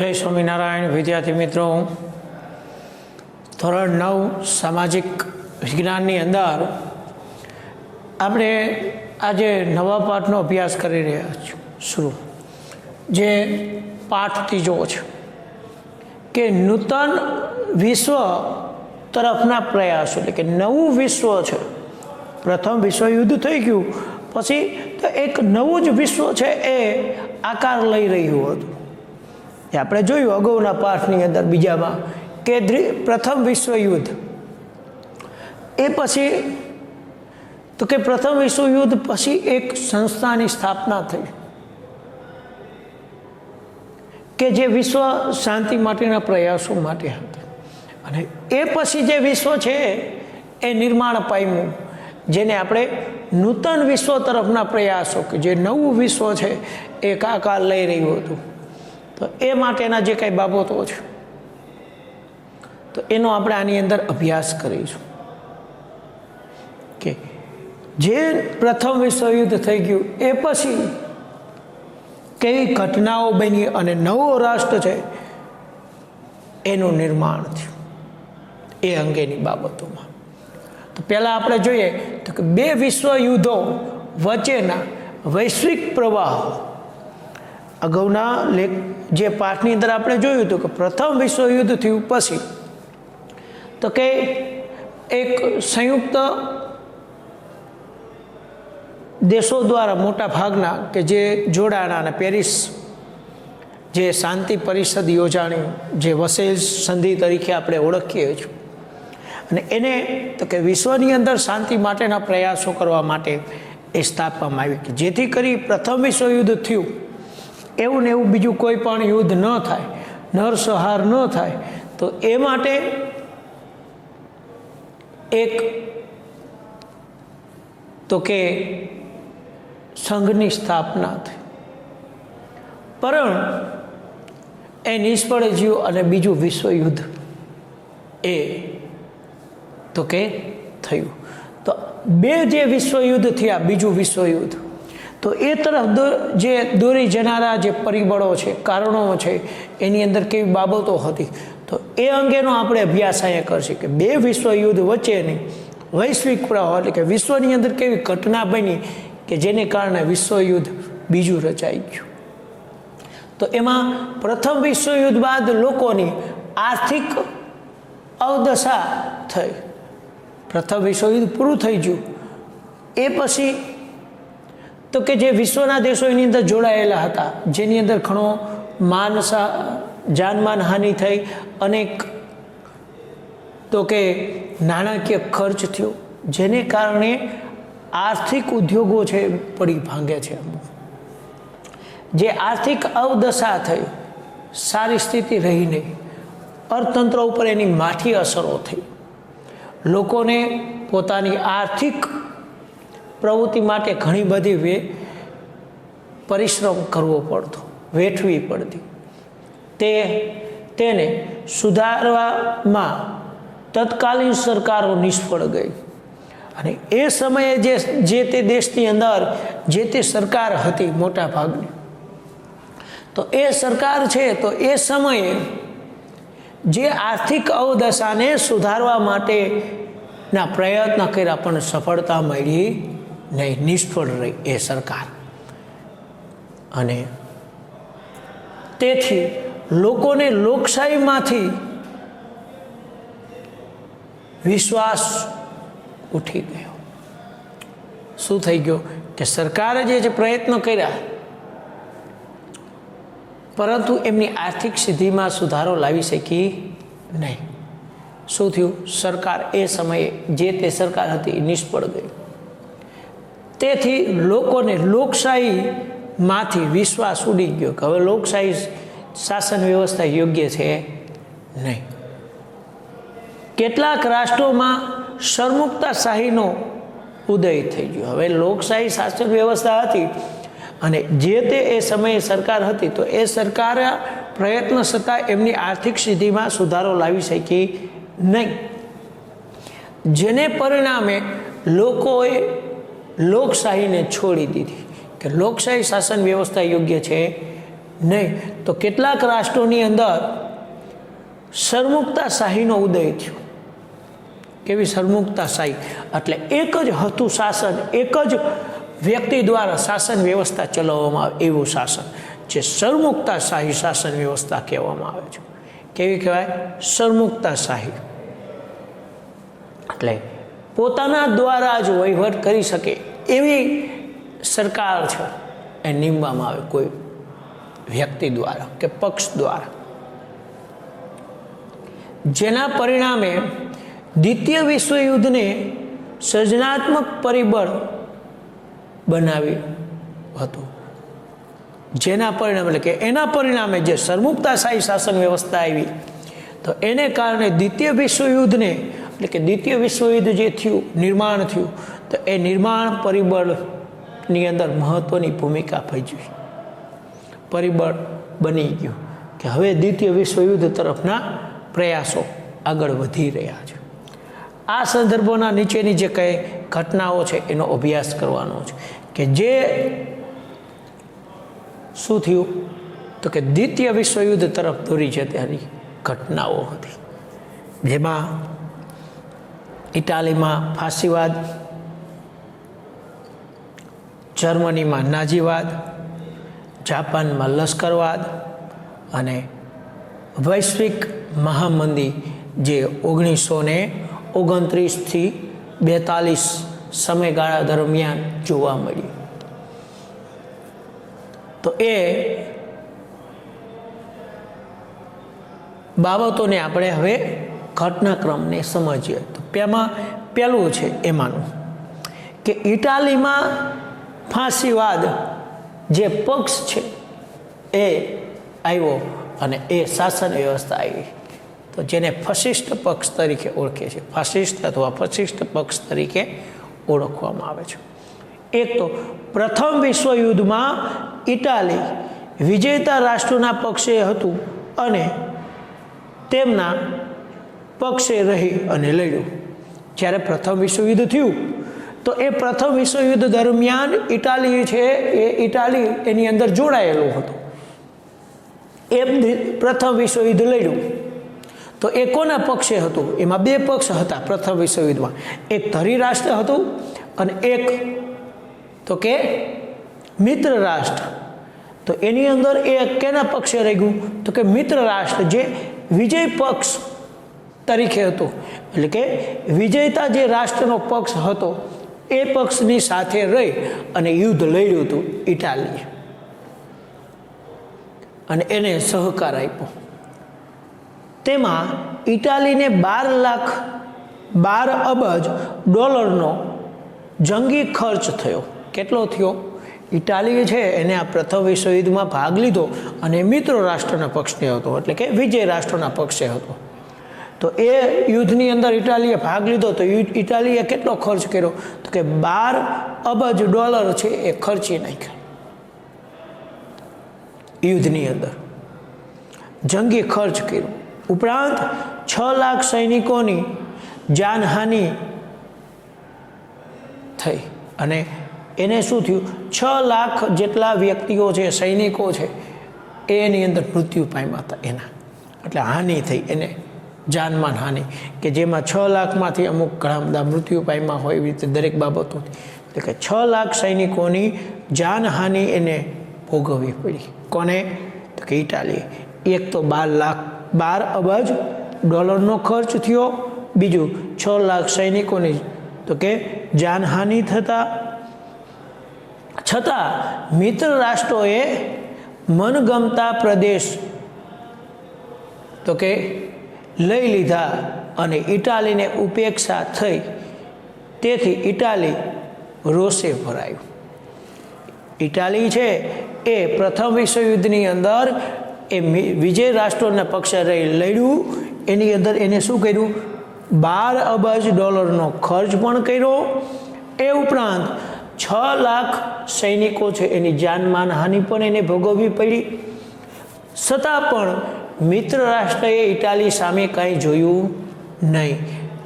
जय स्वामीनारायण विद्यार्थी मित्रों, ધોરણ 9 સામાજિક વિજ્ઞાનની અંદર આપણે આજે નવા પાઠનો અભ્યાસ કરી રહ્યા છીએ શરૂ, જે પાઠ ત્રીજો છે કે નૂતન વિશ્વ તરફના પ્રયાસો, એટલે કે નવું વિશ્વ છે. પ્રથમ વિશ્વયુદ્ધ થઈ ગયું પછી તો એક નવું જ વિશ્વ છે એ આકાર લઈ રહ્યું હતું. એ આપણે જોયું અગાઉના પાઠની અંદર બીજામાં કે પ્રથમ વિશ્વયુદ્ધ એ પછી તો કે પ્રથમ વિશ્વયુદ્ધ પછી એક સંસ્થાની સ્થાપના થઈ કે જે વિશ્વ શાંતિ માટેના પ્રયાસો માટે હતા, અને એ પછી જે વિશ્વ છે એ નિર્માણ પામ્યું, જેને આપણે નૂતન વિશ્વ તરફના પ્રયાસો, કે જે નવું વિશ્વ છે એ આકાર લઈ રહ્યું હતું. તો એ માટેના જે કંઈ બાબતો છે તો એનો આપણે આની અંદર અભ્યાસ કરીશું કે જે પ્રથમ વિશ્વયુદ્ધ થઈ ગયું એ પછી કેવી ઘટનાઓ બની અને નવો રાષ્ટ્ર છે એનું નિર્માણ થયું, એ અંગેની બાબતોમાં. તો પહેલાં આપણે જોઈએ તો કે બે વિશ્વયુદ્ધો વચ્ચેના વૈશ્વિક પ્રવાહો. અગાઉના જે પાઠની અંદર આપણે જોયું હતું કે પ્રથમ વિશ્વયુદ્ધ થયું પછી તો કે એક સંયુક્ત દેશો દ્વારા મોટા ભાગના કે જે જોડાણા અને પેરિસ જે શાંતિ પરિષદ યોજાણી, જે વસેલ સંધિ તરીકે આપણે ઓળખીએ છીએ, અને એને તો કે વિશ્વની અંદર શાંતિ માટેના પ્રયાસો કરવા માટે એ સ્થાપવામાં આવી કે જેથી કરી પ્રથમ વિશ્વયુદ્ધ થયું એવું ને એવું બીજું કોઈ પણ યુદ્ધ ન થાય, નરસંહાર ન થાય. તો એ માટે એક તો કે સંઘની સ્થાપના થઈ, પણ એ નિષ્ફળ ગયું અને બીજું વિશ્વયુદ્ધ એ તો કે થયું. તો બે જે વિશ્વયુદ્ધ થયા, બીજું વિશ્વયુદ્ધ, તો એ તરફ જે દોરી જનારા જે પરિબળો છે, કારણો છે, એની અંદર કેવી બાબતો હતી, તો એ અંગેનો આપણે અભ્યાસ અહીંયા કરશે કે બે વિશ્વયુદ્ધ વચ્ચેની વૈશ્વિક પ્રવાહ, એટલે કે વિશ્વની અંદર કેવી ઘટના બની કે જેને કારણે વિશ્વયુદ્ધ બીજું રચાઈ ગયું. તો એમાં પ્રથમ વિશ્વયુદ્ધ બાદ લોકોની આર્થિક અવદશા થઈ. પ્રથમ વિશ્વયુદ્ધ પૂરું થઈ ગયું એ પછી તો કે જે વિશ્વના દેશો એની અંદર જોડાયેલા હતા, જેની અંદર ઘણો જાનમાન હાનિ થઈ, અનેક તો કે નાણાકીય ખર્ચ થયો, જેને કારણે આર્થિક ઉદ્યોગો છે પડી ભાંગે છે. જે આર્થિક અવદશા થઈ, સારી સ્થિતિ રહી નહીં, અર્થતંત્ર ઉપર એની માઠી અસરો થઈ, લોકોને પોતાની આર્થિક પ્રવૃત્તિ માટે ઘણી બધી પરિશ્રમ કરવો પડતો, વેઠવી પડતી. તેને સુધારવામાં તત્કાલીન સરકારો નિષ્ફળ ગઈ, અને એ સમયે જે તે દેશની અંદર જે તે સરકાર હતી મોટા ભાગની, તો એ સરકાર છે તો એ સમયે જે આર્થિક અવદશાને સુધારવા માટેના પ્રયત્ન કર્યા પણ સફળતા મળી નહીં, નિષ્ફળ રહી એ સરકાર. અને તેથી લોકોને લોકશાહીમાંથી વિશ્વાસ ઉઠી ગયો. શું થઈ ગયો કે સરકારે જે પ્રયત્નો કર્યા પરંતુ એમની આર્થિક સ્થિતિમાં સુધારો લાવી શકી નહીં. શું થયું? સરકાર એ સમયે જે તે સરકાર હતી એ નિષ્ફળ ગઈ. તેથી લોકોને લોકશાહીમાંથી વિશ્વાસ ઉડી ગયો કે હવે લોકશાહી શાસન વ્યવસ્થા યોગ્ય છે નહીં. કેટલાક રાષ્ટ્રોમાં સરમુક્તાશાહીનો ઉદય થઈ ગયો. હવે લોકશાહી શાસન વ્યવસ્થા હતી અને જે તે એ સમયે સરકાર હતી, તો એ સરકાર પ્રયત્ન છતાં એમની આર્થિક સ્થિતિમાં સુધારો લાવી શકી નહીં, જેને પરિણામે લોકોએ લોકશાહીને છોડી દીધી કે લોકશાહી શાસન વ્યવસ્થા યોગ્ય છે નહીં. તો કેટલાક રાષ્ટ્રોની અંદર સરમુક્તાશાહીનો ઉદય થયો. કેવી સરમુક્તાશાહી? એટલે એક જ હતું શાસન, એક જ વ્યક્તિ દ્વારા શાસન વ્યવસ્થા ચલાવવામાં આવે એવું શાસન, જે સરમુક્તાશાહી શાસન વ્યવસ્થા કહેવામાં આવે છે. કેવી કહેવાય? સરમુક્તાશાહી. એટલે પોતાના દ્વારા જ વહીવટ કરી શકે એવી સરકાર છે એ નીમવામાં આવે કોઈ વ્યક્તિ દ્વારા કે પક્ષ દ્વારા, જેના પરિણામે દ્વિતીય વિશ્વયુદ્ધને સર્જનાત્મક પરિબળ બનાવ્યું હતું. જેના પરિણામે એટલે કે એના પરિણામે જે સરમુક્તાશાહી શાસન વ્યવસ્થા આવી, તો એને કારણે દ્વિતીય વિશ્વયુદ્ધને એટલે કે દ્વિતીય વિશ્વયુદ્ધ જે થયું, નિર્માણ થયું, તો એ નિર્માણ પરિબળની અંદર મહત્વની ભૂમિકા ભજવી. પરિબળ બની ગયું કે હવે દ્વિતીય વિશ્વયુદ્ધ તરફના પ્રયાસો આગળ વધી રહ્યા છે. આ સંદર્ભોના નીચેની જે કંઈ ઘટનાઓ છે એનો અભ્યાસ કરવાનો છે કે જે શું થયું, તો કે દ્વિતીય વિશ્વયુદ્ધ તરફ દોરી જતી ઘટનાઓ હતી, જેમાં ઇટાલીમાં ફાસીવાદ, જર્મનીમાં નાઝીવાદ, જાપાનમાં લશ્કરવાદ અને વૈશ્વિક મહામંદી જે 1929થી 42 સમયગાળા દરમિયાન જોવા મળી. તો એ બાબતોને આપણે હવે ઘટનાક્રમને સમજીએ. તો પહેલું છે એમાંનું કે ઇટાલીમાં ફાંસીવાદ જે પક્ષ છે એ આવ્યો અને એ શાસન વ્યવસ્થા આવી, તો જેને ફાસિસ્ટ પક્ષ તરીકે ઓળખે છે, ફાસિસ્ટ અથવા ફાસિસ્ટ પક્ષ તરીકે ઓળખવામાં આવે છે. એક તો પ્રથમ વિશ્વયુદ્ધમાં ઇટાલી વિજેતા રાષ્ટ્રોના પક્ષે હતું અને તેમના પક્ષે રહી અને લડ્યું. જ્યારે પ્રથમ વિશ્વયુદ્ધ થયું, તો એ પ્રથમ વિશ્વયુદ્ધ દરમિયાન ઇટાલી છે એ ઇટાલી એની અંદર જોડાયેલું હતું. એ પ્રથમ વિશ્વયુદ્ધ લડ્યું, તો એ કોના પક્ષે હતું? એમાં બે પક્ષ હતા પ્રથમ વિશ્વયુદ્ધમાં. એક ધરી રાષ્ટ્ર હતું અને એક તો કે મિત્ર રાષ્ટ્ર. તો એની અંદર એ કેના પક્ષે રહી ગયું? તો કે મિત્ર રાષ્ટ્ર જે વિજય પક્ષ તરીકે હતો, એટલે કે વિજેતા જે રાષ્ટ્રનો પક્ષ હતો એ પક્ષની સાથે રહી અને યુદ્ધ લડ્યું હતું ઇટાલીએ, અને એને સહકાર આપ્યો. તેમાં ઇટાલીને 12 અબજ ડોલરનો જંગી ખર્ચ થયો. કેટલો થયો? ઇટાલી છે એને આ પ્રથમ વિશ્વયુદ્ધમાં ભાગ લીધો અને મિત્રો રાષ્ટ્રના પક્ષને હતો, એટલે કે વિજય રાષ્ટ્રના પક્ષે હતો. તો એ યુદ્ધની અંદર ઇટાલીએ ભાગ લીધો, તો ઇટાલીએ કેટલો ખર્ચ કર્યો? તો કે 12 અબજ ડોલર છે એ ખર્ચી નાખ્યા યુદ્ધની અંદર, જંગી ખર્ચ કર્યો. ઉપરાંત 6 લાખ સૈનિકોની જાનહાનિ થઈ અને એને શું થયું? 6 લાખ જેટલા વ્યક્તિઓ છે, સૈનિકો છે, એની અંદર મૃત્યુ પામ્યા હતા એના, એટલે હાનિ થઈ એને, જાનમાન હાનિ, કે જેમાં 6 લાખમાંથી અમુક ઘણા બધા મૃત્યુ પામ્યા હોય એવી રીતે દરેક બાબતો. એટલે કે 6 લાખ સૈનિકોની જાનહાનિ એને ભોગવવી પડી. કોને? તો કે ઇટાલીએ. એક તો 12 અબજ ડોલરનો ખર્ચ થયો, બીજું 6 લાખ સૈનિકોની તો કે જાનહાનિ થતા છતાં મિત્ર રાષ્ટ્રોએ મનગમતા પ્રદેશ તો કે લઈ લીધા અને ઇટાલીને ઉપેક્ષા થઈ. તેથી ઇટાલી રોષે ભરાયું. ઇટાલી છે એ પ્રથમ વિશ્વયુદ્ધની અંદર એ વિજય રાષ્ટ્રોના પક્ષે રહી લડ્યું, એની અંદર એને શું કર્યું? 12 અબજ ડોલરનો ખર્ચ પણ કર્યો. એ ઉપરાંત 6 લાખ સૈનિકો છે એની જાનમાન હાનિ પણ એને ભોગવવી પડી. છતાં પણ મિત્ર રાષ્ટ્રએ ઇટાલી સામે કાંઈ જોયું નહીં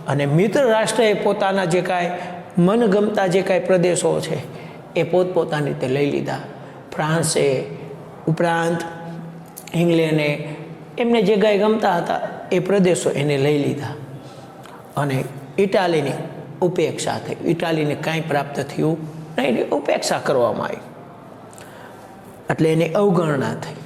અને મિત્ર રાષ્ટ્રએ પોતાના જે કાંઈ મનગમતા જે કાંઈ પ્રદેશો છે એ પોતપોતાની રીતે લઈ લીધા. ફ્રાન્સે ઉપરાંત ઇંગ્લેન્ડે એમને જે ગાય ગમતા હતા એ પ્રદેશો એને લઈ લીધા અને ઇટાલીની ઉપેક્ષા થઈ. ઇટાલીને કાંઈ પ્રાપ્ત થયું નહીં, એની ઉપેક્ષા કરવામાં આવી, એટલે એની અવગણના થઈ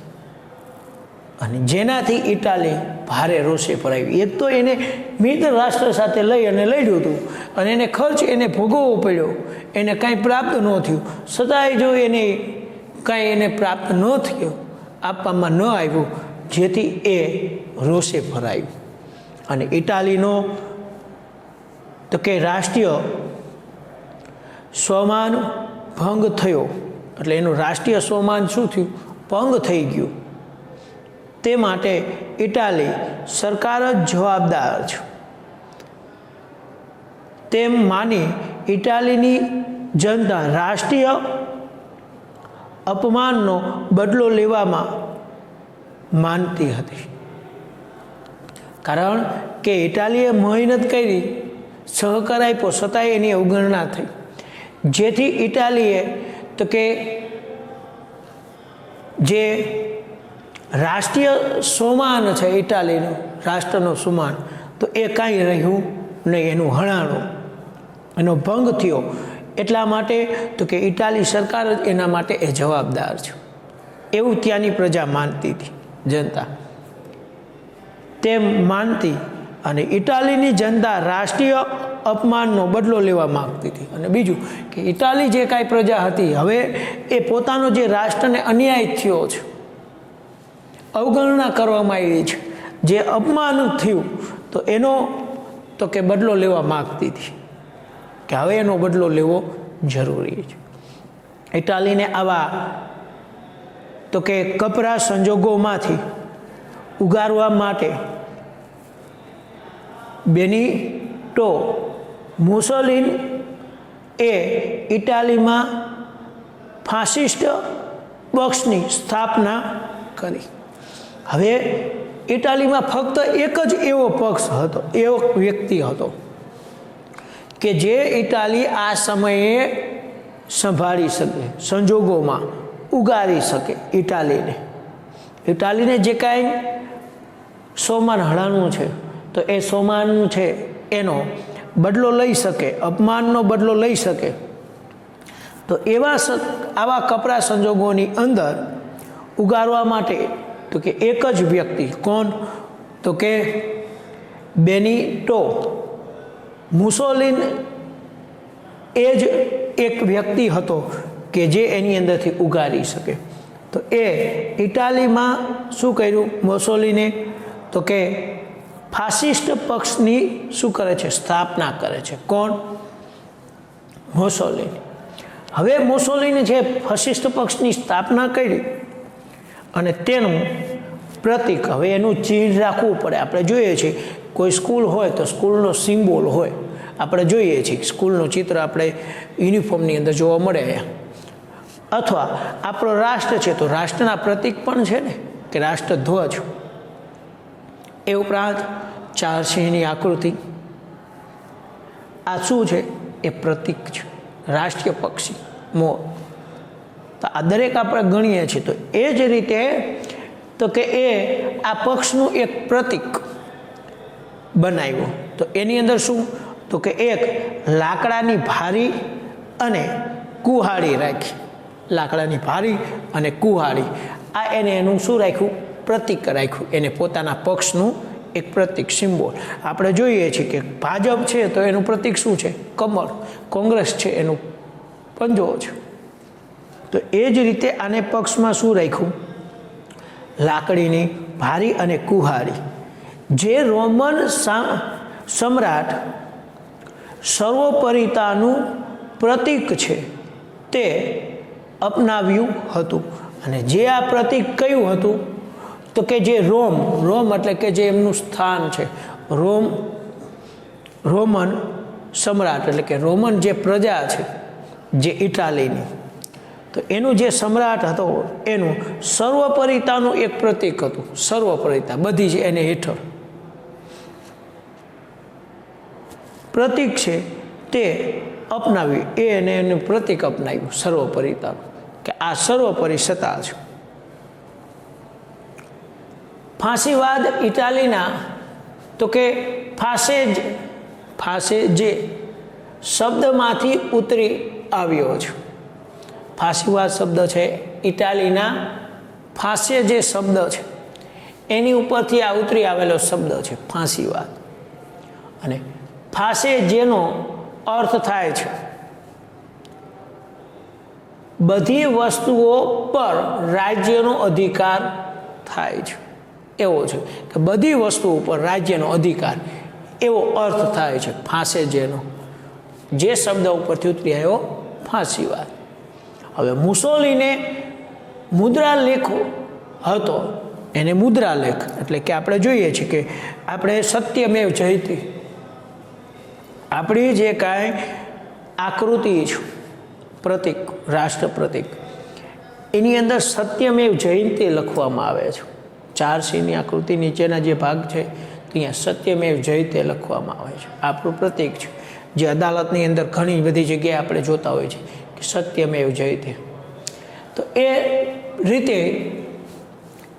અને જેનાથી ઇટાલી ભારે રોષે ભરાયું. એક તો એને મિત્ર રાષ્ટ્ર સાથે લઈ અને લડ્યું હતું અને એને ખર્ચ એને ભોગવવો પડ્યો, એને કાંઈ પ્રાપ્ત ન થયું. છતાંય જો એને કાંઈ એને પ્રાપ્ત ન થયું, આપવામાં ન આવ્યું, જેથી એ રોષે ભરાયું અને ઇટાલીનો તો કે રાષ્ટ્રીય સ્વમાન ભંગ થયો. એટલે એનું રાષ્ટ્રીય સ્વમાન શું થયું? ભંગ થઈ ગયું. તે માટે ઇટાલી સરકાર જ જવાબદાર છે તેમ માની ઇટાલીની જનતા રાષ્ટ્રીય અપમાનનો બદલો લેવામાં માનતી હતી. કારણ કે ઇટાલીએ મહેનત કરી, સહકાર આપ્યો, છતાંય એની અવગણના થઈ, જેથી ઇટાલીએ તો કે જે રાષ્ટ્રીય સ્વમાન છે ઇટાલીનું, રાષ્ટ્રનું સ્વમાન, તો એ કાંઈ રહ્યું નહીં, એનું હણાણું, એનો ભંગ થયો. એટલા માટે તો કે ઇટાલી સરકાર જ એના માટે એ જવાબદાર છે એવું ત્યાંની પ્રજા માનતી હતી, જનતા તેમ માનતી. અને ઇટાલીની જનતા રાષ્ટ્રીય અપમાનનો બદલો લેવા માગતી હતી. અને બીજું કે ઇટાલી જે કાંઈ પ્રજા હતી, હવે એ પોતાનો જે રાષ્ટ્રને અન્યાય થયો છે, અવગણના કરવામાં આવી છે, જે અપમાન થયું, તો એનો તો કે બદલો લેવા માગતી હતી કે હવે એનો બદલો લેવો જરૂરી છે. ઇટાલીને આવા તો કે કપરા સંજોગોમાંથી ઉગારવા માટે બેનિટો મુસોલિન એ ઇટાલીમાં ફાસિસ્ટ પક્ષની સ્થાપના કરી. હવે ઇટાલીમાં ફક્ત એક જ એવો પક્ષ હતો, એવો વ્યક્તિ હતો કે જે ઇટાલી આ સમયે સંભાળી શકે, સંજોગોમાં ઉગારી શકે. ઇટાલીને જે કાંઈ સોમાન હણાનું છે, તો એ સોમાન છે એનો બદલો લઈ શકે, અપમાનનો બદલો લઈ શકે. તો આવા કપરા સંજોગોની અંદર ઉગારવા માટે તો કે એક જ વ્યક્તિ, કોણ? તો કે બેનિટો મુસોલિન એ જ એક વ્યક્તિ હતો કે જે એની અંદરથી ઉગારી શકે. તો એ ઇટાલીમાં શું કર્યું મુસોલિને? તો કે ફાસિસ્ટ પક્ષની શું કરે છે? સ્થાપના કરે છે. કોણ? મુસોલિની. હવે મુસોલિની છે ફાસિસ્ટ પક્ષની સ્થાપના કરી અને તેનું પ્રતીક, હવે એનું ચિહ્ન રાખવું પડે. આપણે જોઈએ છીએ કોઈ સ્કૂલ હોય તો સ્કૂલનો સિમ્બોલ હોય, આપણે જોઈએ છીએ સ્કૂલનું ચિત્ર આપણે યુનિફોર્મની અંદર જોવા મળે. અથવા આપણો રાષ્ટ્ર છે તો રાષ્ટ્રના પ્રતીક પણ છે ને, કે રાષ્ટ્રધ્વજ. એ ઉપરાંત 4 સિંહની આકૃતિ, આ શું છે? એ પ્રતીક છે, રાષ્ટ્રીય પક્ષી મોર. તો આ દરેક આપણે ગણીએ છીએ. તો એ જ રીતે તો કે એ આ પક્ષનું એક પ્રતીક બનાવ્યું. તો એની અંદર શું? તો કે એક લાકડાની ભારી અને કુહાડી રાખી. લાકડાની ભારી અને કુહાડી, આ એનું શું રાખ્યું? પ્રતીક રાખ્યું. એને પોતાના પક્ષનું એક પ્રતીક, સિમ્બોલ. આપણે જોઈએ છીએ કે ભાજપ છે તો એનું પ્રતીક શું છે? કમળ. કોંગ્રેસ છે એનું પંજો છે. તો એ જ રીતે આને પક્ષમાં શું રાખ્યું? લાકડીની ભારી અને કુહાડી. જે રોમન સમ્રાટ સર્વોપરિતાનું પ્રતીક છે તે અપનાવ્યું હતું. અને જે આ પ્રતીક કયું હતું? તો કે જે રોમ એટલે કે જે એમનું સ્થાન છે, રોમન સમ્રાટ એટલે કે રોમન જે પ્રજા છે જે ઇટાલીની, તો એનું જે સમ્રાટ હતો એનું સર્વોપરિતાનું એક પ્રતીક હતું. સર્વોપરિતા બધી જ એને હેઠળ પ્રતીક છે તે અપનાવ્યું. એનું પ્રતીક અપનાવ્યું સર્વોપરિતાનું, કે આ સર્વોપરી સત્તા છે. ફાંસીવાદ ઇટાલીના તો કે ફાસેજે શબ્દમાંથી ઉતરી આવ્યો છે. ફાંસીવાદ શબ્દ છે ઇટાલીના ફાસેજે શબ્દ છે એની ઉપરથી આ ઉતરી આવેલો શબ્દ છે ફાંસીવાદ. અને ફાસેજેનો અર્થ થાય છે બધી વસ્તુઓ પર રાજ્યનો અધિકાર થાય છે. એવો છે કે બધી વસ્તુઓ પર રાજ્યનો અધિકાર, એવો અર્થ થાય છે ફાસેજેનો, જે શબ્દ ઉપરથી ઉતરી આવ્યો ફાંસીવાદ. હવે મુસોલીને મુદ્રાલેખ હતો, એને મુદ્રાલેખ એટલે કે આપણે જોઈએ છીએ કે આપણે સત્યમેવ જયતે, આપણી જે કાંઈ આકૃતિ છે પ્રતીક, રાષ્ટ્ર પ્રતીક, એની અંદર સત્યમેવ જયતે લખવામાં આવે છે. 4 આકૃતિ નીચેના જે ભાગ છે ત્યાં સત્યમેવ જયતે લખવામાં આવે છે. આપણું પ્રતીક છે જે અદાલતની અંદર ઘણી બધી જગ્યાએ આપણે જોતા હોઈએ છીએ કે સત્યમેવ જયતે. તો એ રીતે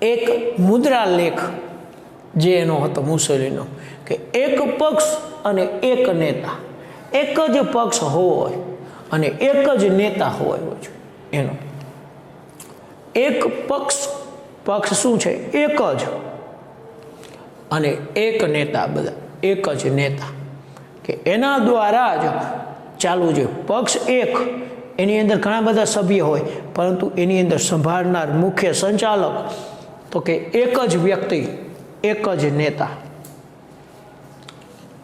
એક મુદ્રાલેખ જે એનો હતો મુસોલીનો, કે એક પક્ષ અને એક નેતા, એક જ પક્ષ હોય અને એક જ નેતા હોય છે. એનો એક પક્ષ શું છે? એક જ, અને એક નેતા, બધા એક જ નેતા, કે એના દ્વારા જ ચાલુ છે. પક્ષ એક, એની અંદર ઘણા બધા સભ્ય હોય, પરંતુ એની અંદર સંભાળનાર મુખ્ય સંચાલક તો કે એક જ વ્યક્તિ, એક જ નેતા.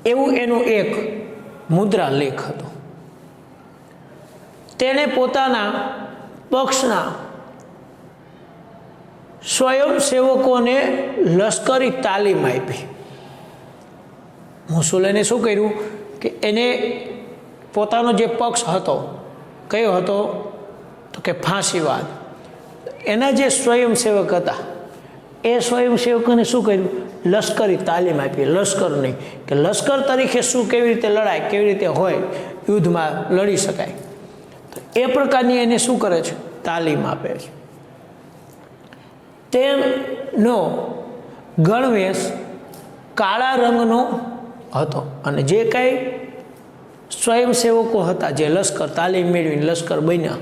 એવું એનું એક મુદ્રાલેખ હતો. તેણે પોતાના પક્ષના સ્વયંસેવકોને લશ્કરી તાલીમ આપી. મુસોલીને શું કર્યું કે એને પોતાનો જે પક્ષ હતો, કયો હતો તો કે ફાંસીવાદ, એના જે સ્વયંસેવક હતા એ સ્વયંસેવકોને શું કર્યું? લશ્કરી તાલીમ આપી. લશ્કર નહીં, કે લશ્કર તરીકે શું, કેવી રીતે લડાય, કેવી રીતે હોય, યુદ્ધમાં લડી શકાય, તો એ પ્રકારની એને શું કરે છે? તાલીમ આપે છે. તેમનો ગણવેશ કાળા રંગનો હતો, અને જે કાંઈ સ્વયંસેવકો હતા જે લશ્કર તાલીમ મેળવીને લશ્કર બન્યા,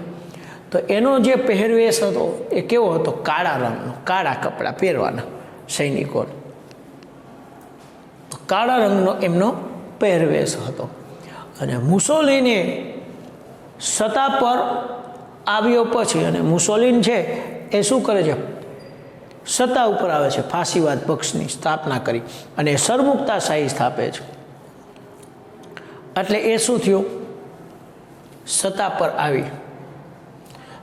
તો એનો જે પહેરવેશ હતો એ કેવો હતો? કાળા રંગનો, કાળા કપડાં પહેરવાના સૈનિકોને. તો કાળા રંગનો એમનો પહેરવેશ હતો. અને મુસોલીને સત્તા પર આવ્યો પછી, અને મુસોલીન છે એ શું કરે છે? સત્તા ઉપર આવે છે, ફાંસીવાદ પક્ષની સ્થાપના કરી અને સરમુક્તાશાહી સ્થાપે છે. એટલે એ શું થયું? સત્તા પર આવી.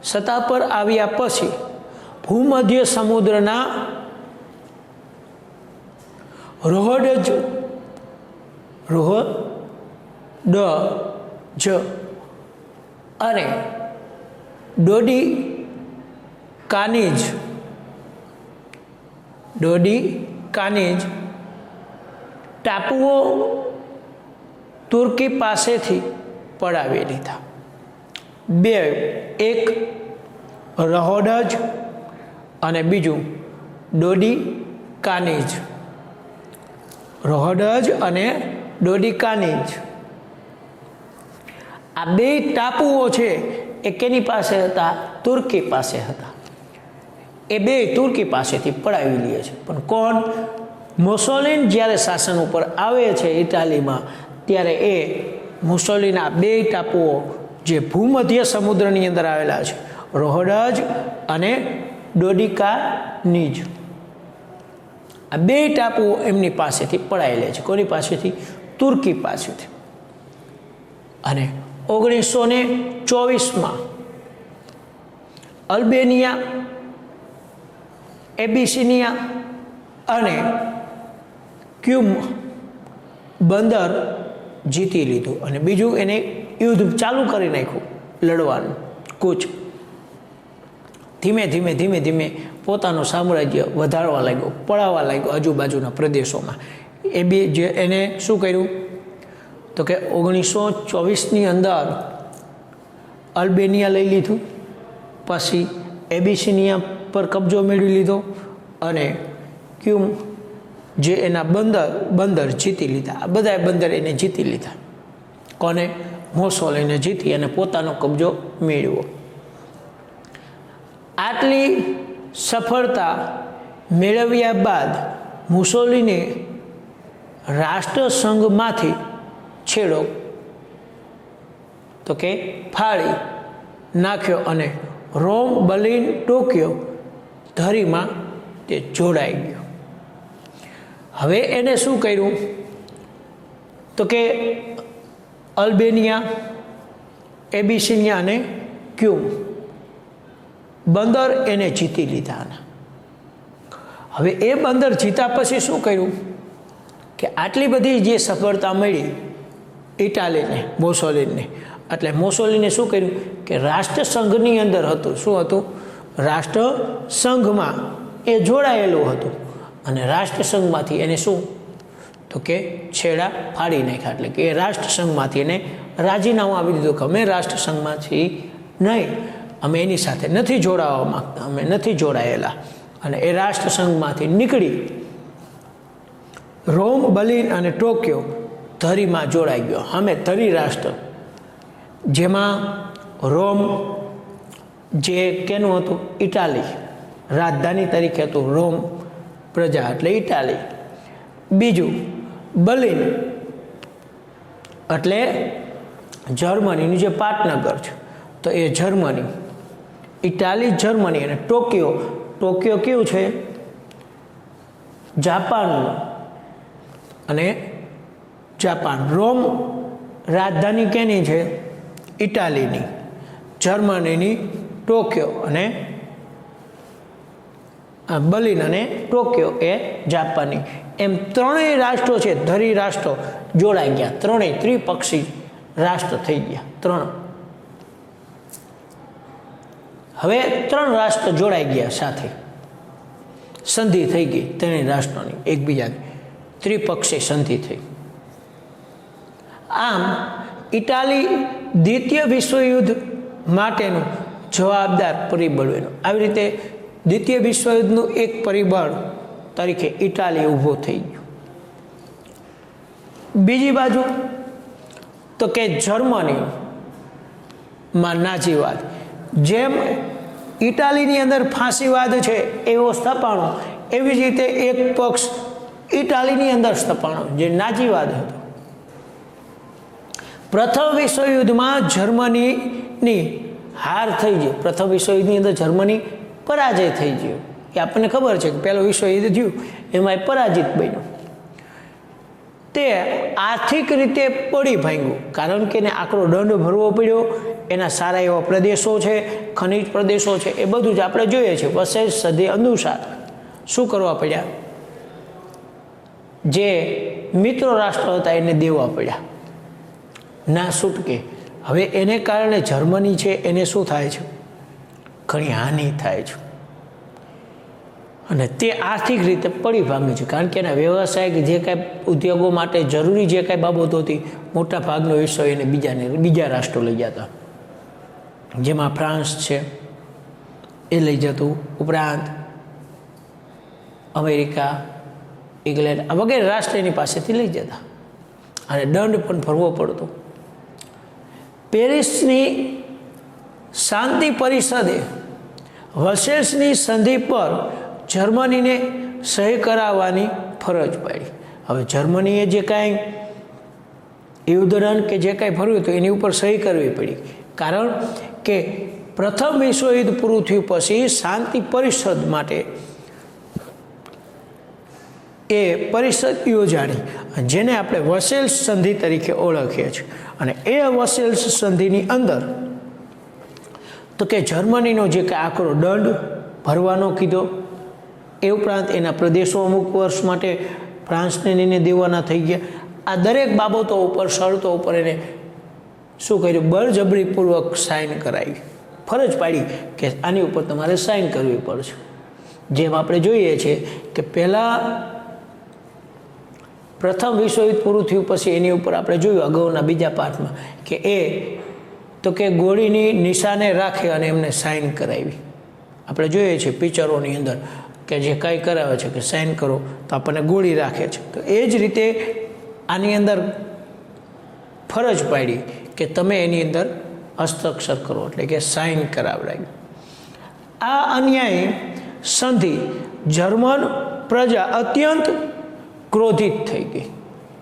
સત્તા પર આવ્યા પછી ભૂમધ્ય સમુદ્રના રોહડજ અને ડોડિકાનીજ ટાપુઓ તુર્કી પાસેથી પડાવી લીધા. બે, એક રહોડજ અને બીજું ડોડિકાનીજ. રોહડજ અને ડોડિકાનીજ, આ બે ટાપુઓ છે એ કેની પાસે હતા? તુર્કી પાસે હતા. એ બે તુર્કી પાસેથી પડાવી લે છે. પણ કોણ? મુસોલીન જ્યારે શાસન ઉપર આવે છે ઇટાલીમાં, ત્યારે એ મુસોલીના બે ટાપુઓ જે ભૂમધ્ય સમુદ્રની અંદર આવેલા છે, રોહડજ અને ડોડિકાનીજ, આ બે ટાપુઓ એમની પાસેથી પડાવી લે છે. કોની પાસેથી? તુર્કી પાસેથી. અને 1924માં અલ્બેનિયા, એબિસિનિયા અને ક્યુમ બંદર જીતી લીધું, અને બીજું એને યુદ્ધ ચાલુ કરી નાખ્યું, લડવાનું કૂચ. ધીમે ધીમે પોતાનું સામ્રાજ્ય વધારવા લાગ્યો, પડાવવા લાગ્યો આજુબાજુના પ્રદેશોમાં. એ બી જે એને શું કર્યું તો કે 1924ની અંદર અલ્બેનિયા લઈ લીધું, પછી એબિસિનિયા પર કબજો મેળવી લીધો, અને ક્યુમ જે એના બંદર જીતી લીધા. આ બધા બંદર એને જીતી લીધા. કોને? મોસોલિનીને જીતી અને પોતાનો કબજો મેળવ્યો. આટલી સફળતા મેળવ્યા બાદ મુસોલિની રાષ્ટ્રસંઘમાંથી છેડો તો કે ફાળી નાખ્યો અને રોમ, બર્લિન, ટોક્યો ધરીમાં તે જોડાઈ ગયો. હવે એને શું કર્યું તો કે અલ્બેનિયા, એબિસિનિયા અને ક્યુમ બંદર એને જીતી લીધા. હવે એ બંદર જીતા પછી શું કર્યું કે આટલી બધી જે સફળતા મળી ઇટાલીને, મોસોલિનને, એટલે મોસોલિને શું કર્યું કે રાષ્ટ્રસંઘની અંદર હતું. શું હતું? રાષ્ટ્રસંઘમાં એ જોડાયેલું હતું અને રાષ્ટ્રસંઘમાંથી એને શું તો કે છેડા ફાડી નાખ્યા. એટલે કે એ રાષ્ટ્રસંઘમાંથી એને રાજીનામું આપી દીધું કે અમે રાષ્ટ્રસંઘમાંથી નહીં, અમે એની સાથે નથી જોડાવા માંગતા, અમે નથી જોડાયેલા. અને એ રાષ્ટ્રસંઘમાંથી નીકળી રોમ, બર્લિન અને ટોક્યો ધરીમાં જોડાઈ ગયો. અમે ધરી રાષ્ટ્ર, જેમાં રોમ જે કેનું હતું? ઇટાલી. રાજધાની તરીકે હતું રોમ પ્રજા એટલે ઇટાલી. બીજું બર્લિન એટલે જર્મનીનું જે પાટનગર છે તો એ જર્મની. ઇટાલી, જર્મની અને ટોક્યો. ટોક્યો કેવું છે? જાપાનનું. અને જાપાન. રોમ રાજધાની કેની છે? ઇટાલીની. જર્મનીની ટોક્યો અને બર્લિન અને ટોક્યો એ જાપાનની. એમ ત્રણેય રાષ્ટ્રો છે, ધરી રાષ્ટ્રો જોડાઈ ગયા. ત્રણેય ત્રિપક્ષી રાષ્ટ્ર થઈ ગયા. ત્રણ. હવે ત્રણ રાષ્ટ્ર જોડાઈ ગયા, સાથે સંધિ થઈ ગઈ ત્રણેય રાષ્ટ્રોની એકબીજાની, ત્રિપક્ષી સંધિ થઈ. આમ ઇટાલી દ્વિતીય વિશ્વયુદ્ધ માટેનું જવાબદાર પરિબળ બન્યું. આવી રીતે દ્વિતીય વિશ્વયુદ્ધનું એક પરિબળ તરીકે ઇટાલી ઊભો થઈ ગયું. બીજી બાજુ તો કે જર્મનીમાં નાઝીવાદ. જેમ ઇટાલીની અંદર ફાંસીવાદ છે એવો સ્થપાણો, એવી જ રીતે એક પક્ષ ઇટાલીની અંદર સ્થપાણો જે નાઝીવાદ હતો. પ્રથમ વિશ્વયુદ્ધમાં જર્મનીની હાર થઈ ગઈ. પ્રથમ વિશ્વયુદ્ધની અંદર જર્મની પરાજય થઈ ગયો. એ આપણને ખબર છે કે પહેલું વિશ્વયુદ્ધ થયું એમાં પરાજિત બન્યું. તે આર્થિક રીતે પડી ભાંગ્યું, કારણ કે એને આકરો દંડ ભરવો પડ્યો. એના સારા એવા પ્રદેશો છે, ખનિજ પ્રદેશો છે, એ બધું જ આપણે જોઈએ છે. વસેજ સધી અનુસાર શું કરવા પડ્યા? જે મિત્ર રાષ્ટ્ર હતા એને દેવા પડ્યા, ના છૂટકે. હવે એને કારણે જર્મની છે એને શું થાય છે? ઘણી હાનિ થાય છે અને તે આર્થિક રીતે પડી ભાંગે છે. કારણ કે એના વ્યવસાયિક જે કાંઈ ઉદ્યોગો માટે જરૂરી જે કાંઈ બાબતો હતી, મોટા ભાગનો હિસ્સો એને બીજા રાષ્ટ્રો લઈ જતા. જેમાં ફ્રાન્સ છે એ લઈ જતું, ઉપરાંત અમેરિકા, ઇંગ્લેન્ડ વગેરે રાષ્ટ્ર એની પાસેથી લઈ જતા અને દંડ પણ ભરવો પડતો. પેરિસની શાંતિ પરિષદે વસેલ્સની સંધિ પર જર્મનીને સહી કરાવવાની ફરજ પાડી. હવે જર્મનીએ જે કાંઈ યુદ્ધદંડ કે જે કાંઈ ભર્યું હતું એની ઉપર સહી કરવી પડી. કારણ કે પ્રથમ વિશ્વયુદ્ધ પૂરું થયું પછી શાંતિ પરિષદ માટે એ પરિષદ યોજાણી, જેને આપણે વસેલ્સ સંધિ તરીકે ઓળખીએ છીએ. અને એ વસેલ્સ સંધિની અંદર તો કે જર્મનીનો જે કાંઈ આકરો દંડ ભરવાનો કીધો, એ ઉપરાંત એના પ્રદેશો અમુક વર્ષ માટે ફ્રાન્સને લઈને દેવાના થઈ ગયા. આ દરેક બાબતો ઉપર, શરતો ઉપર એને શું કર્યું? બળજબરીપૂર્વક સાઇન કરાવી, ફરજ પાડી કે આની ઉપર તમારે સાઇન કરવી પડશે. જેમ આપણે જોઈએ છીએ કે પહેલાં પ્રથમ વિશ્વયુદ્ધ પૂરું થયું પછી એની ઉપર આપણે જોયું અગાઉના બીજા પાઠમાં કે એ તો કે ગોળીની નિશાને રાખે અને એમને સાઇન કરાવી. આપણે જોઈએ છીએ પિક્ચરોની અંદર કે જે કંઈ કરાવે છે કે સાઇન કરો તો આપણને ગોળી રાખે છે. તો એ જ રીતે આની અંદર ફરજ પાડી કે તમે એની અંદર હસ્તાક્ષર કરો, એટલે કે સાઇન કરાવડાવી. આ અન્યાયી સંધિ જર્મન પ્રજા અત્યંત ક્રોધિત થઈ ગઈ.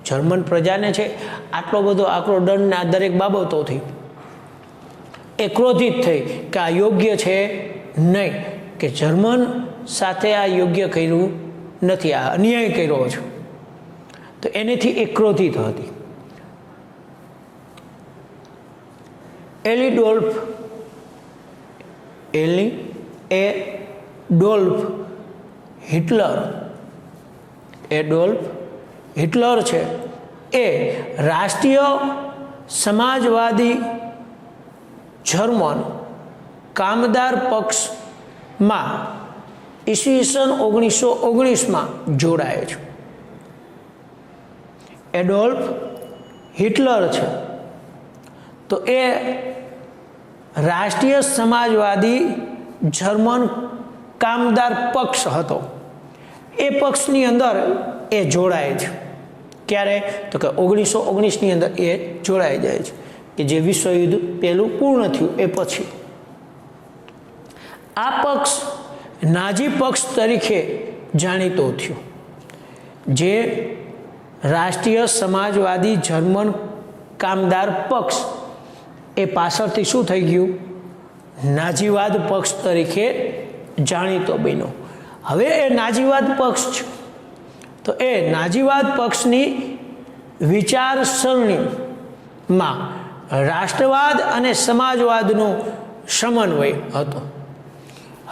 જર્મન પ્રજાને છે આટલો બધો આકરો દંડને આ દરેક બાબતોથી એ ક્રોધિત થઈ કે આ યોગ્ય છે નહીં, કે જર્મન સાથે આ યોગ્ય કર્યું નથી, આ અન્યાય કર્યો છે. તો એનેથી એ ક્રોધિત હતી. એડોલ્ફ હિટલર છે એ રાષ્ટ્રીય સમાજવાદી જર્મન કામદાર પક્ષમાં ઈસવીસન 1919માં જોડાયો છે. એડોલ્ફ હિટલર છે તો એ રાષ્ટ્રીય સમાજવાદી જર્મન કામદાર પક્ષ હતો. એ પક્ષની અંદર એ જોડાય છે. ક્યારે? તો કે 1919ની અંદર એ જોડાઈ જાય છે, કે જે વિશ્વયુદ્ધ પહેલું પૂર્ણ થયું એ પછી. આ પક્ષ નાઝી પક્ષ તરીકે જાણીતો થયો. જે રાષ્ટ્રીય સમાજવાદી જર્મન કામદાર પક્ષ એ પાછળથી શું થઈ ગયું? નાઝીવાદ પક્ષ તરીકે જાણીતો બન્યો. હવે એ નાઝીવાદ પક્ષ છે તો એ નાઝીવાદ પક્ષની વિચારસરણીમાં રાષ્ટ્રવાદ અને સમાજવાદનો સમન્વય હતો.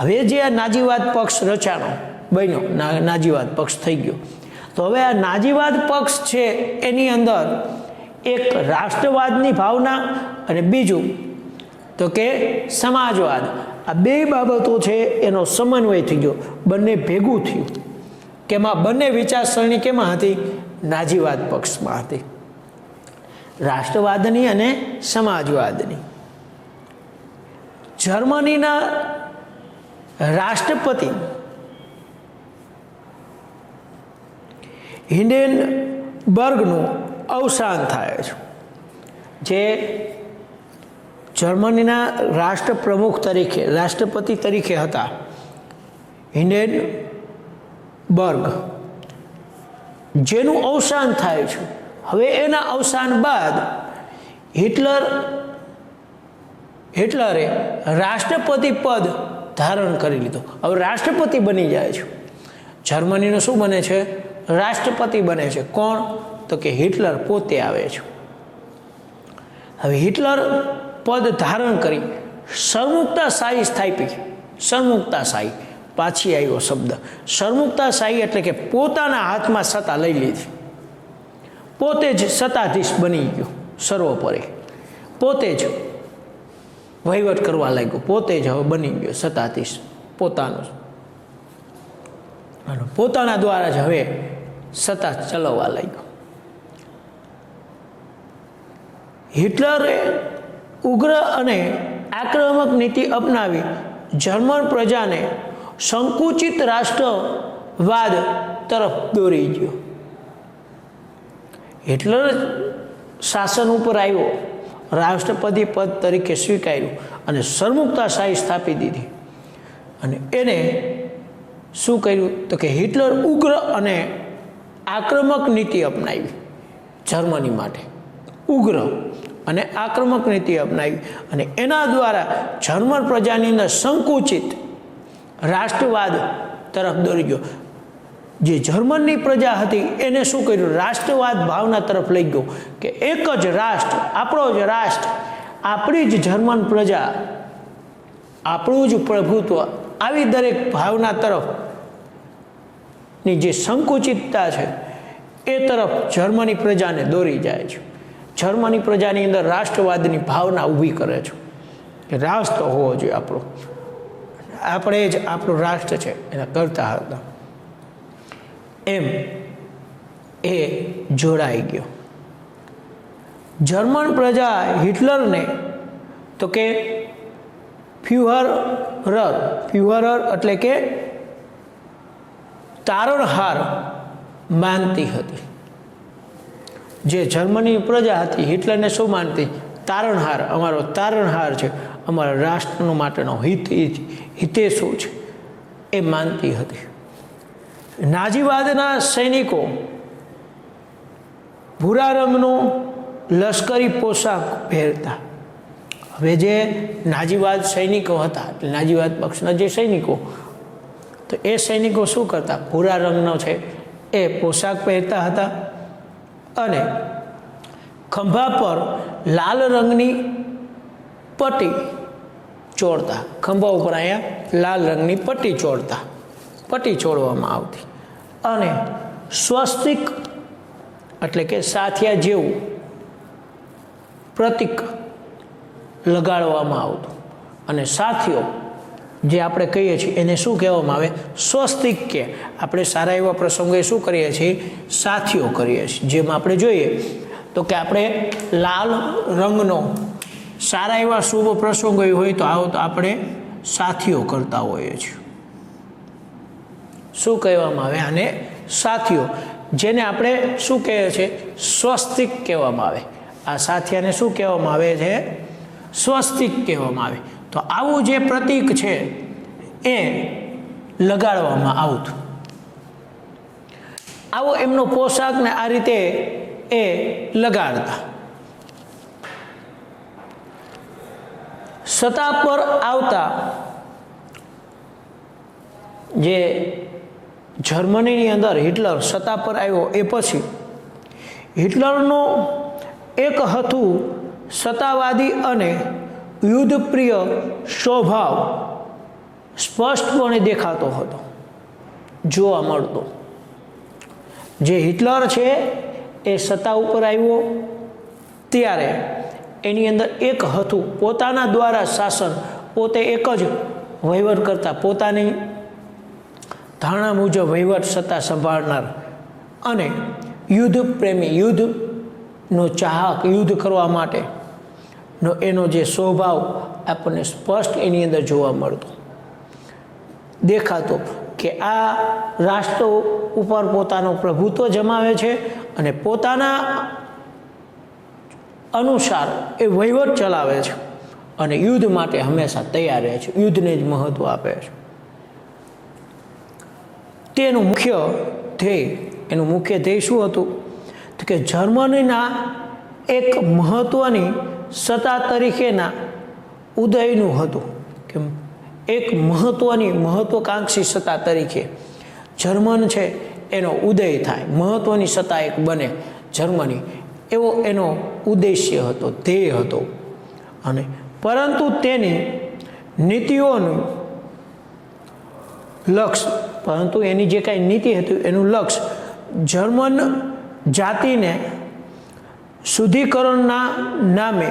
હવે જે આ નાઝીવાદ પક્ષ રચાણો બન્યો, નાઝીવાદ પક્ષ થઈ ગયો, તો હવે આ નાઝીવાદ પક્ષ છે એની અંદર એક રાષ્ટ્રવાદની ભાવના અને બીજું તો કે સમાજવાદ, આ બે બાબતો છે એનો સમન્વય થઈ ગયો, બંને ભેગું થયું. કેમાં? બંને વિચારસરણી કેમાં હતી? નાઝીવાદ પક્ષમાં હતી, રાષ્ટ્રવાદની અને સમાજવાદની. જર્મનીના રાષ્ટ્રપતિ હિન્ડેનબર્ગનું અવસાન થાય છે. જે જર્મનીના રાષ્ટ્રપ્રમુખ તરીકે, રાષ્ટ્રપતિ તરીકે હતા હિન્ડેનબર્ગ, જેનું અવસાન થાય છે. હવે એના અવસાન બાદ હિટલરે રાષ્ટ્રપતિ પદ ધારણ કરી લીધું. હવે રાષ્ટ્રપતિ બની જાય છે. જર્મનીનું શું બને છે? રાષ્ટ્રપતિ બને છે. કોણ? તો કે હિટલર પોતે આવે છે. હવે હિટલર પદ ધારણ કરી સરમુક્તાશાહી સ્થાપી. સરમુક્તાશાહી પાછી આવ્યો શબ્દ. સરમુક્તાશાહી એટલે કે પોતાના હાથમાં સત્તા લઈ લીધી. પોતે જ સત્તાધીશ બની ગયો, સર્વોપરી પોતે જ વહીવટ કરવા લાગ્યો, પોતે જ હવે બની ગયો સત્તાધીશ. પોતાના દ્વારા જ હવે સત્તા ચલાવવા લાગ્યો. હિટલરે ઉગ્ર અને આક્રમક નીતિ અપનાવી જર્મન પ્રજાને સંકુચિત રાષ્ટ્રવાદ તરફ દોરી ગયો. હિટલર શાસન ઉપર આવ્યો, રાષ્ટ્રપતિ પદ તરીકે સ્વીકાર્યું અને સરમુક્તાશાહી સ્થાપી દીધી. અને એને શું કર્યું? તો કે હિટલર ઉગ્ર અને આક્રમક નીતિ અપનાવી જર્મની માટે. ઉગ્ર અને આક્રમક નીતિ અપનાવી અને એના દ્વારા જર્મન પ્રજાની અંદર સંકુચિત રાષ્ટ્રવાદ તરફ દોરી ગયો. જે જર્મનની પ્રજા હતી એને શું કર્યું? રાષ્ટ્રવાદ ભાવના તરફ લઈ ગયો, કે એક જ રાષ્ટ્ર, આપણો જ રાષ્ટ્ર, આપણી જ જર્મન પ્રજા, આપણું જ પ્રભુત્વ, આવી દરેક ભાવના તરફની જે સંકુચિતતા છે એ તરફ જર્મની પ્રજાને દોરી જાય છે. જર્મની પ્રજાની અંદર રાષ્ટ્રવાદની ભાવના ઊભી કરે છે કે રાષ્ટ્ર હોવો જોઈએ આપણો, આપણે જ આપણું રાષ્ટ્ર છે એના કરતા હતા. એમ એ જોડાઈ ગયો. જર્મન પ્રજા હિટલરને તો કે ફ્યુહરર એટલે કે તારણહાર માનતી હતી. જે જર્મની પ્રજા હતી હિટલરને શું માનતી? તારણહાર, અમારો તારણહાર છે, અમારા રાષ્ટ્રનો માટેનો હિતેશુ છે એ માનતી હતી. નાજીવાદના સૈનિકો ભૂરા રંગનો લશ્કરી પોશાક પહેરતા. હવે જે નાજીવાદ સૈનિકો હતા, એટલે નાજીવાદ પક્ષના જે સૈનિકો, તો એ સૈનિકો શું કરતા? ભૂરા રંગનો છે એ પોશાક પહેરતા હતા અને ખંભા પર લાલ રંગની પટ્ટી ચોળતા. ખંભા ઉપર અહીંયા લાલ રંગની પટ્ટી ચોળતા, પટ્ટી ચોળવામાં આવતી અને સ્વસ્તિક એટલે કે સાથિયા જેવું પ્રતીક લગાડવામાં આવતું. અને સાથીઓ જે આપણે કહીએ છીએ એને શું કહેવામાં આવે? સ્વસ્તિક. કે આપણે સારા એવા પ્રસંગોએ શું કરીએ છીએ? સાથીઓ કરીએ છીએ. જેમાં આપણે જોઈએ તો કે આપણે લાલ રંગનો સારા એવા શુભ પ્રસંગો હોય તો આપણે સાથીઓ કરતા હોઈએ છીએ. શું કહેવામાં આવે? આને સાથીઓ, જેને આપણે શું કહીએ છીએ? સ્વસ્તિક કહેવામાં આવે. આ સાથિયાને શું કહેવામાં આવે છે? સ્વસ્તિક કહેવામાં આવે. તો આવું જે પ્રતીક છે એ લગાડવામાં આવતું. આવો એમનો પોશાકને આ રીતે એ લગાડતા. સત્તા પર આવતા જે જર્મનીની અંદર હિટલર સત્તા પર આવ્યો એ પછી હિટલરનો એક હતું સત્તાવાદી અને યુદ્ધપ્રિય સ્વભાવ સ્પષ્ટપણે દેખાતો હતો, જોવા મળતો. જે હિટલર છે એ સત્તા ઉપર આવ્યો ત્યારે એની અંદર એક હતું પોતાના દ્વારા શાસન, પોતે એક જ વહીવટ કરતા, પોતાની ધારણા મુજબ વહીવટ સત્તા સંભાળનાર અને યુદ્ધ પ્રેમી, યુદ્ધનો ચાહક, યુદ્ધ કરવા માટે નો એનો જે સ્વભાવ આપણને સ્પષ્ટ એની અંદર જોવા મળતો, દેખાતો કે આ રાષ્ટ્ર ઉપર પોતાનો પ્રભુત્વ જમાવે છે અને પોતાના અનુસાર એ વહીવટ ચલાવે છે અને યુદ્ધ માટે હંમેશા તૈયાર રહે છે, યુદ્ધને જ મહત્વ આપે છે. તેનું મુખ્ય ધ્યેય શું હતું? તો કે જર્મનીના એક મહત્વની સત્તા તરીકેના ઉદયનું હતું. કે એક મહત્વકાંક્ષી સત્તા તરીકે જર્મન છે એનો ઉદય થાય, મહત્વની સત્તા એક બને જર્મની, એવો એનો ઉદ્દેશ્ય હતો, ધ્યેય હતો. અને પરંતુ તેની નીતિઓનું લક્ષ્ય, પરંતુ એની જે કાંઈ નીતિ હતી એનું લક્ષ્ય જર્મન જાતિને શુદ્ધિકરણના નામે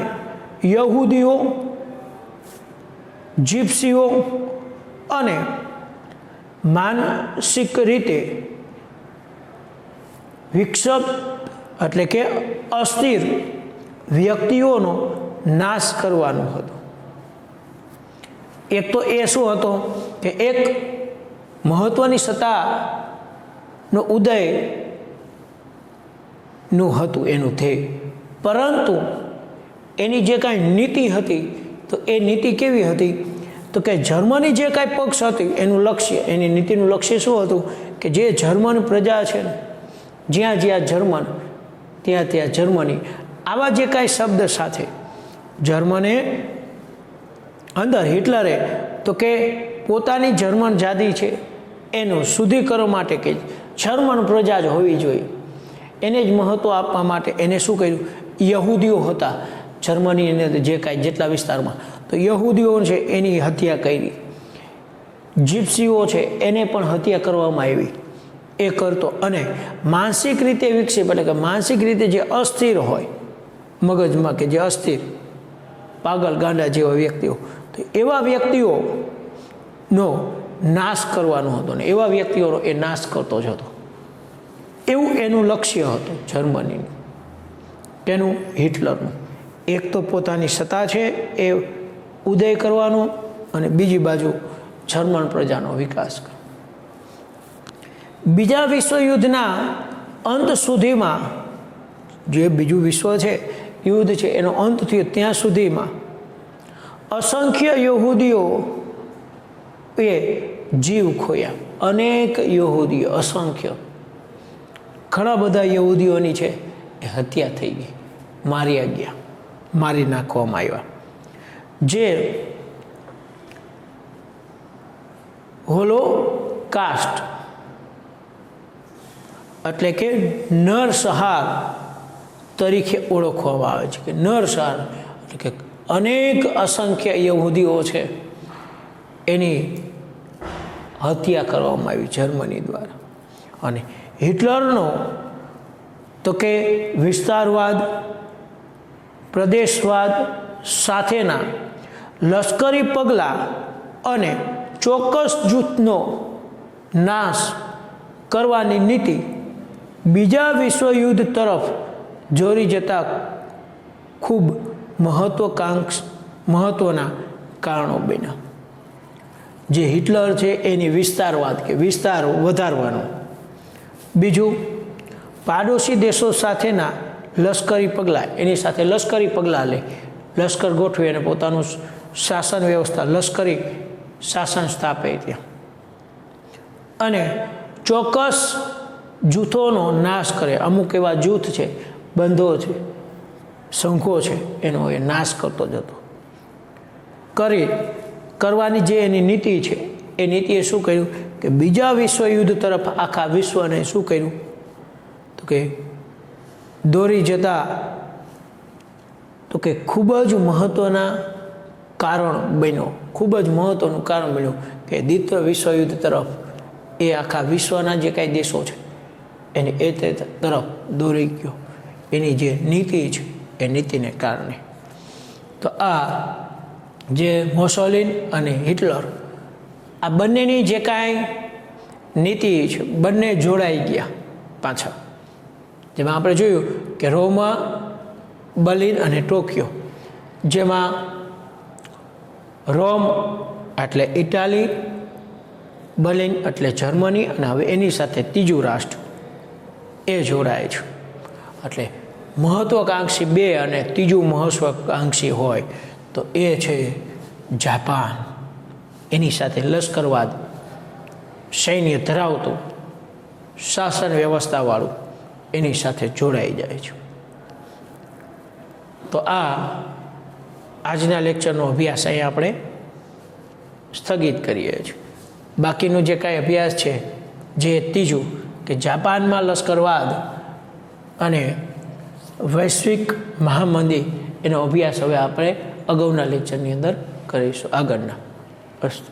યહૂદીઓ, જીપ્સીઓ અને માનસિક રીતે વિક્ષેપ એટલે કે અસ્થિર વ્યક્તિઓનો નાશ કરવાનો હતો. એક તો એ શું હતો કે એક મહત્વની સત્તાનો ઉદયનું હતું એનું ધ્યેય, પરંતુ એની જે કાંઈ નીતિ હતી તો એ નીતિ કેવી હતી? તો કે જર્મની જે કાંઈ પક્ષ હતી એનું લક્ષ્ય, એની નીતિનું લક્ષ્ય શું હતું? કે જે જર્મન પ્રજા છે ને, જ્યાં જ્યાં જર્મન ત્યાં ત્યાં જર્મની, આવા જે કાંઈ શબ્દ સાથે જર્મને અંદર હિટલરે તો કે પોતાની જર્મન જાતિ છે એનું શુદ્ધિકરણ માટે કે જર્મન પ્રજા જ હોવી જોઈએ, એને જ મહત્ત્વ આપવા માટે એને શું કર્યું? યહૂદીઓ હતા જર્મનીની અંદર જે કાંઈ જેટલા વિસ્તારમાં, તો યહૂદીઓ છે એની હત્યા કરી, જીપ્સીઓ છે એને પણ હત્યા કરવામાં આવી, એ કરતો. અને માનસિક રીતે વિક્ષેપ એટલે કે માનસિક રીતે જે અસ્થિર હોય મગજમાં, કે જે અસ્થિર પાગલ ગાંડા જેવા વ્યક્તિઓ, તો એવા વ્યક્તિઓનો નાશ કરવાનો હતો ને એવા વ્યક્તિઓનો એ નાશ કરતો જ હતો. એવું એનું લક્ષ્ય હતું જર્મનીનું, તેનું હિટલરનું. એક તો પોતાની સત્તા છે એ ઉદય કરવાનો અને બીજી બાજુ જર્મન પ્રજાનો વિકાસ કરવો. બીજા વિશ્વયુદ્ધના અંત સુધીમાં, જે બીજું વિશ્વ છે યુદ્ધ છે એનો અંત થયો ત્યાં સુધીમાં અસંખ્ય યહૂદીઓ એ જીવ ખોયા. અનેક યહૂદીઓ, અસંખ્ય, ઘણા બધા યહૂદીઓની છે એ હત્યા થઈ ગઈ, માર્યા ગયા, મારી નાખવામાં આવ્યા. જે હોલોકાસ્ટ એટલે કે નરસંહાર તરીકે ઓળખવામાં આવે છે. કે નરસંહાર એટલે કે અનેક અસંખ્ય યહૂદીઓ છે એની હત્યા કરવામાં આવી જર્મની દ્વારા. અને હિટલરનો તો કે વિસ્તારવાદ, પ્રદેશવાદ સાથેના લશ્કરી પગલાં અને ચોક્કસ જૂથનો નાશ કરવાની નીતિ બીજા વિશ્વયુદ્ધ તરફ જોરી જતા ખૂબ મહત્વના કારણો બન્યા. જે હિટલર છે એની વિસ્તારવાદ કે વિસ્તાર વધારવાનો. બીજું, પાડોશી દેશો સાથેના લશ્કરી પગલાં, એની સાથે લશ્કરી પગલાં લે, લશ્કર ગોઠવી અને પોતાનું શાસન વ્યવસ્થા, લશ્કરી શાસન સ્થાપે ત્યાં. અને ચોક્કસ જૂથોનો નાશ કરે. અમુક એવા જૂથ છે, બંધો છે, સંઘો છે, એનો એ નાશ કરતો જતો. કરવાની જે એની નીતિ છે એ નીતિએ શું કર્યું કે બીજા વિશ્વયુદ્ધ તરફ આખા વિશ્વને શું કર્યું તો કે દોરી જતા તો કે ખૂબ જ મહત્ત્વના કારણ બન્યો. ખૂબ જ મહત્ત્વનું કારણ બન્યું કે દ્વિતીય વિશ્વયુદ્ધ તરફ એ આખા વિશ્વના જે કાંઈ દેશો છે એને એ તે તરફ દોરી ગયો, એની જે નીતિ છે એ નીતિને કારણે. તો આ જે મોસોલિન અને હિટલર, આ બંનેની જે કાંઈ નીતિ છે બંને જોડાઈ ગયા પાછા. જેમાં આપણે જોયું કે રોમા, બર્લિન અને ટોક્યો, જેમાં રોમ એટલે ઇટાલી, બર્લિન એટલે જર્મની, અને હવે એની સાથે ત્રીજું રાષ્ટ્ર એ જોડાય છે. એટલે મહત્વાકાંક્ષી બે અને ત્રીજું મહત્વાકાંક્ષી હોય તો એ છે જાપાન. એની સાથે લશ્કરવાદ, સૈન્ય ધરાવતું, શાસન વ્યવસ્થાવાળું એની સાથે જોડાઈ જાય છે. તો આ આજના લેક્ચરનો અભ્યાસ અહીં આપણે સ્થગિત કરીએ છીએ. બાકીનો જે કાંઈ અભ્યાસ છે, જે ત્રીજું કે જાપાનમાં લશ્કરવાદ અને વૈશ્વિક મહામંદી, એનો અભ્યાસ હવે આપણે અગાઉના લેક્ચરની અંદર કરીશું આગળના. અસ્તુ.